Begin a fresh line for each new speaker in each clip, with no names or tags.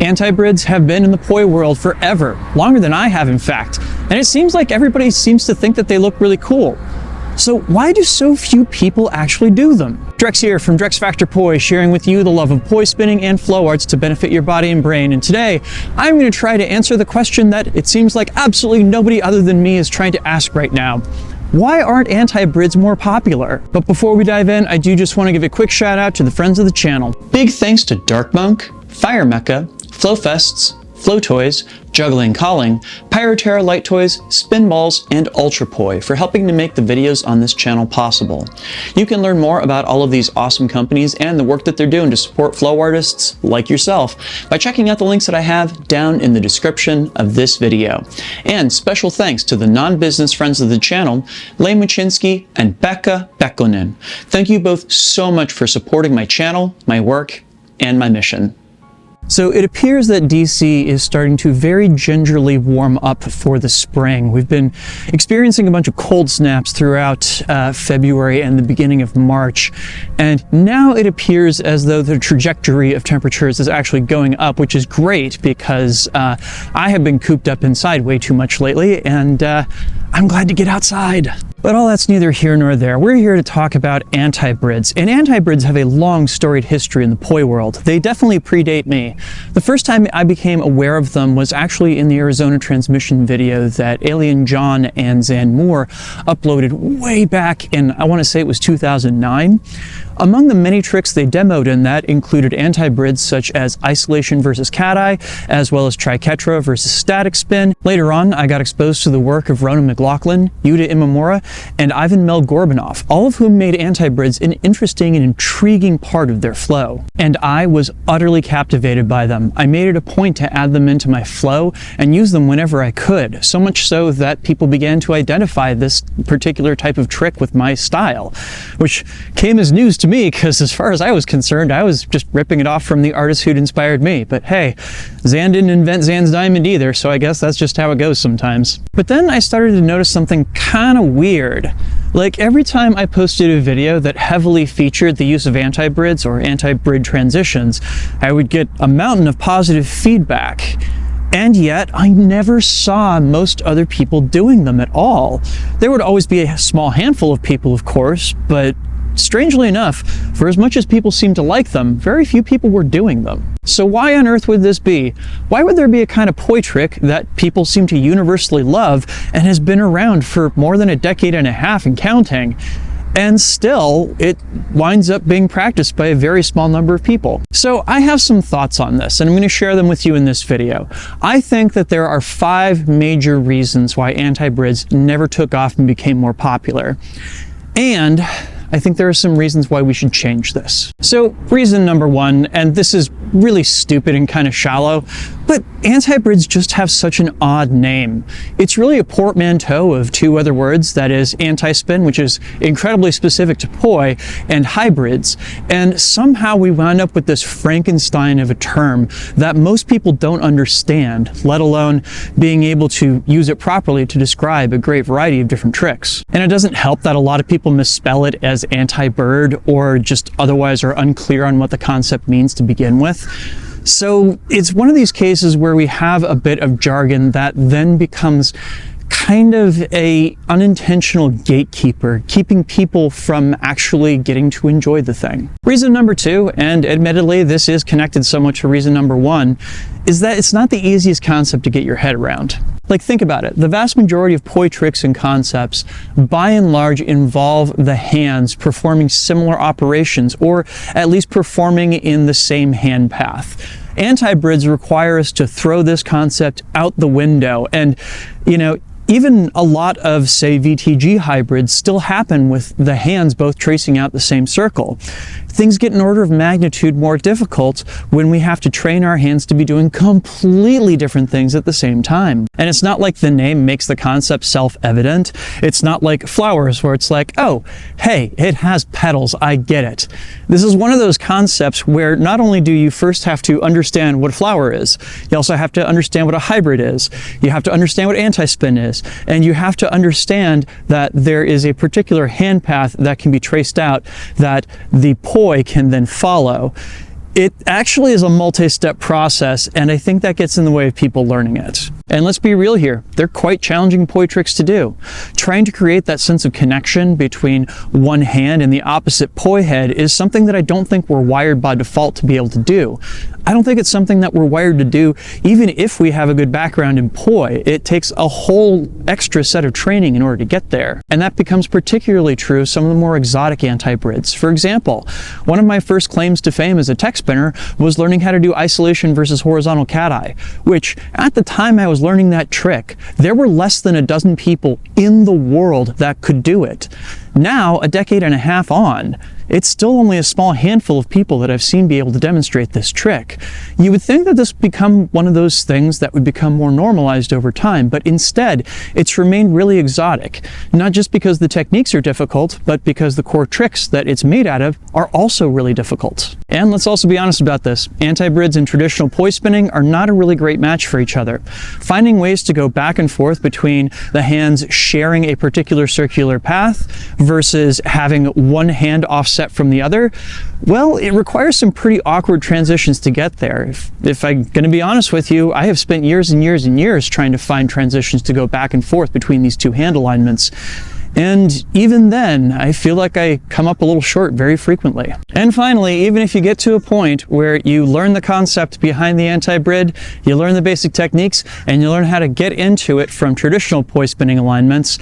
Antibrids have been in the poi world forever, longer than I have in fact, and it seems like everybody seems to think that they look really cool. So why do so few people actually do them? Drex here from Drex Factor Poi, sharing with you the love of poi spinning and flow arts to benefit your body and brain, and today I'm going to try to answer the question that it seems like absolutely nobody other than me is trying to ask right now. Why aren't antibrids more popular? But before we dive in, I do just want to give a quick shout out to the friends of the channel. Big thanks to Dark Monk, Fire Mecha, Flow Fests, Flow Toys, Juggling Calling, Pyroterra Light Toys, Spinballs, and Ultrapoi for helping to make the videos on this channel possible. You can learn more about all of these awesome companies and the work that they're doing to support flow artists like yourself by checking out the links that I have down in the description of this video. And special thanks to the non-business friends of the channel, Lain Mochinsky and Pekha Pekkonen. Thank you both so much for supporting my channel, my work, and my mission. So it appears that DC is starting to very gingerly warm up for the spring. We've been experiencing a bunch of cold snaps throughout February and the beginning of March, and now it appears as though the trajectory of temperatures is actually going up, which is great because I have been cooped up inside way too much lately, and I'm glad to get outside. But all that's neither here nor there. We're here to talk about antibrids, and antibrids have a long storied history in the poi world. They definitely predate me. The first time I became aware of them was actually in the Arizona transmission video that Alien John and Zan Moore uploaded way back in, I want to say it was 2009. Among the many tricks they demoed in that included antibrids such as isolation versus cat-eye, as well as triquetra versus static spin. Later on, I got exposed to the work of Rona McLaughlin, Yuta Imamura, and Ivan Melgorbinov, all of whom made antibrids an interesting and intriguing part of their flow. And I was utterly captivated by them. I made it a point to add them into my flow and use them whenever I could, so much so that people began to identify this particular type of trick with my style, which came as news to me because as far as I was concerned, I was just ripping it off from the artist who'd inspired me. But hey, Zan didn't invent Zan's diamond either, so I guess that's just how it goes sometimes. But then I started to notice something kind of weird. Like every time I posted a video that heavily featured the use of antibrids or antibrid transitions, I would get a mountain of positive feedback. And yet, I never saw most other people doing them at all. There would always be a small handful of people, of course, but strangely enough, for as much as people seem to like them, very few people were doing them. So why on earth would this be? Why would there be a kind of poi trick that people seem to universally love and has been around for more than a decade and a half and counting, and still it winds up being practiced by a very small number of people? So I have some thoughts on this, and I'm going to share them with you in this video. I think that there are 5 major reasons why antibrids never took off and became more popular. And I think there are some reasons why we should change this. So reason number 1, and this is really stupid and kind of shallow, but antibrids just have such an odd name. It's really a portmanteau of 2 other words, that is anti-spin, which is incredibly specific to poi, and hybrids. And somehow we wound up with this Frankenstein of a term that most people don't understand, let alone being able to use it properly to describe a great variety of different tricks. And it doesn't help that a lot of people misspell it as anti-bird or just otherwise are unclear on what the concept means to begin with. So it's one of these cases where we have a bit of jargon that then becomes kind of a unintentional gatekeeper, keeping people from actually getting to enjoy the thing. Reason number 2, and admittedly this is connected somewhat to reason number 1, is that it's not the easiest concept to get your head around. Like, think about it. The vast majority of poi tricks and concepts, by and large, involve the hands performing similar operations, or at least performing in the same hand path. Antibrids require us to throw this concept out the window, and, you know, even a lot of, say, VTG hybrids still happen with the hands both tracing out the same circle. Things get an order of magnitude more difficult when we have to train our hands to be doing completely different things at the same time. And it's not like the name makes the concept self-evident. It's not like flowers where it's like, oh, hey, it has petals, I get it. This is one of those concepts where not only do you first have to understand what a flower is, you also have to understand what a hybrid is, you have to understand what anti-spin is, and you have to understand that there is a particular hand path that can be traced out that the poi can then follow. It actually is a multi-step process, and I think that gets in the way of people learning it. And let's be real here, they're quite challenging poi tricks to do. Trying to create that sense of connection between one hand and the opposite poi head is something that I don't think we're wired by default to be able to do. I don't think it's something that we're wired to do even if we have a good background in poi. It takes a whole extra set of training in order to get there. And that becomes particularly true of some of the more exotic antibrids. For example, one of my first claims to fame as a tech spinner was learning how to do isolation versus horizontal cat-eye, which at the time I was learning that trick, there were less than a dozen people in the world that could do it. Now, a decade and a half on, it's still only a small handful of people that I've seen be able to demonstrate this trick. You would think that this would become one of those things that would become more normalized over time, but instead, it's remained really exotic. Not just because the techniques are difficult, but because the core tricks that it's made out of are also really difficult. And let's also be honest about this, antibrids and traditional poi spinning are not a really great match for each other. Finding ways to go back and forth between the hands sharing a particular circular path versus having one hand offset from the other, well, it requires some pretty awkward transitions to get there. If I'm going to be honest with you, I have spent years and years and years trying to find transitions to go back and forth between these two hand alignments. And even then, I feel like I come up a little short very frequently. And finally, even if you get to a point where you learn the concept behind the antibrid, you learn the basic techniques, and you learn how to get into it from traditional poi spinning alignments,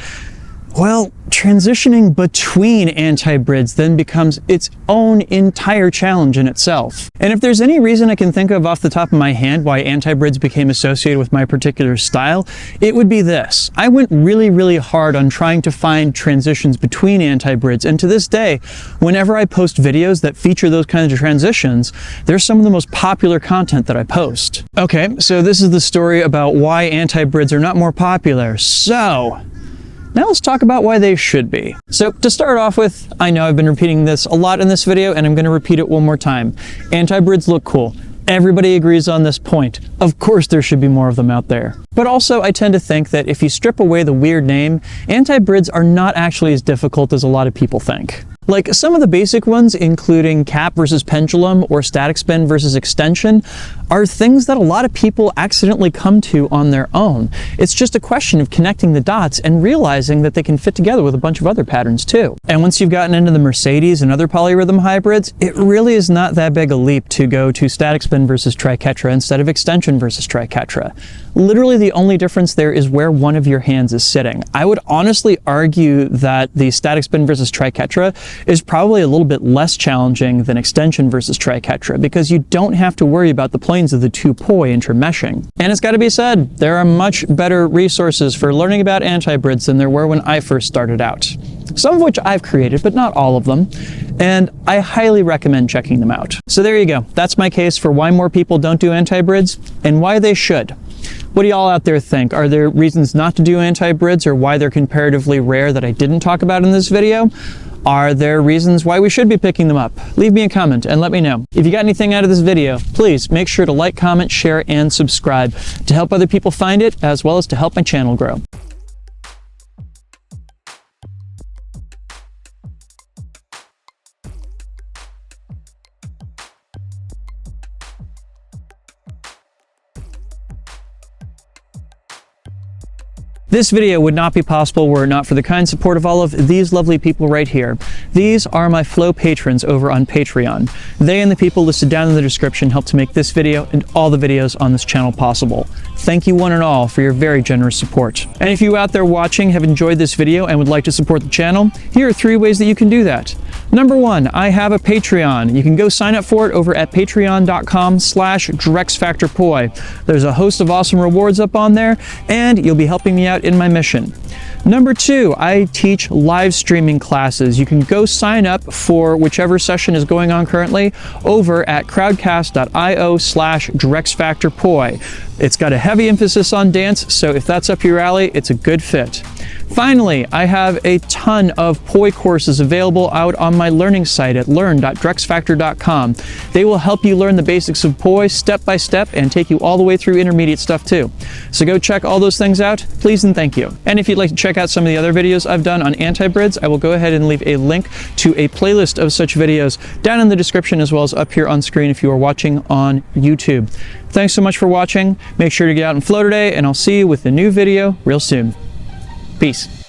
well, transitioning between antibrids then becomes its own entire challenge in itself. And if there's any reason I can think of off the top of my hand why antibrids became associated with my particular style, it would be this. I went really hard on trying to find transitions between antibrids, and to this day, whenever I post videos that feature those kinds of transitions, they're some of the most popular content that I post. Okay, so this is the story about why antibrids are not more popular. So, now let's talk about why they should be. So to start off with, I know I've been repeating this a lot in this video and I'm going to repeat it one more time. Antibrids look cool. Everybody agrees on this point. Of course there should be more of them out there. But also I tend to think that if you strip away the weird name, antibrids are not actually as difficult as a lot of people think. Like some of the basic ones, including cap versus pendulum or static spin versus extension, are things that a lot of people accidentally come to on their own. It's just a question of connecting the dots and realizing that they can fit together with a bunch of other patterns too. And once you've gotten into the Mercedes and other polyrhythm hybrids, it really is not that big a leap to go to static spin versus triquetra instead of extension versus triquetra. Literally the only difference there is where one of your hands is sitting. I would honestly argue that the static spin versus triquetra is probably a little bit less challenging than extension versus triquetra because you don't have to worry about the planes of the two poi intermeshing. And it's got to be said, there are much better resources for learning about antibrids than there were when I first started out. Some of which I've created, but not all of them, and I highly recommend checking them out. So there you go. That's my case for why more people don't do antibrids and why they should. What do y'all out there think? Are there reasons not to do antibrids or why they're comparatively rare that I didn't talk about in this video? Are there reasons why we should be picking them up? Leave me a comment and let me know. If you got anything out of this video, please make sure to like, comment, share, and subscribe to help other people find it, as well as to help my channel grow. This video would not be possible were it not for the kind support of all of these lovely people right here. These are my Flow patrons over on Patreon. They and the people listed down in the description help to make this video and all the videos on this channel possible. Thank you one and all for your very generous support. And if you out there watching have enjoyed this video and would like to support the channel, here are 3 ways that you can do that. Number 1, I have a Patreon. You can go sign up for it over at patreon.com/DrexFactorPoi. There's a host of awesome rewards up on there, and you'll be helping me out in my mission. Number 2, I teach live streaming classes. You can go sign up for whichever session is going on currently over at crowdcast.io/DrexFactorPoi. It's got a heavy emphasis on dance, so if that's up your alley, it's a good fit. Finally, I have a ton of Poi courses available out on my learning site at learn.drexfactor.com. They will help you learn the basics of Poi step by step and take you all the way through intermediate stuff too. So go check all those things out, please and thank you. And if you'd like to check out some of the other videos I've done on antibrids, I will go ahead and leave a link to a playlist of such videos down in the description as well as up here on screen if you are watching on YouTube. Thanks so much for watching. Make sure to get out and flow today, and I'll see you with a new video real soon. Peace.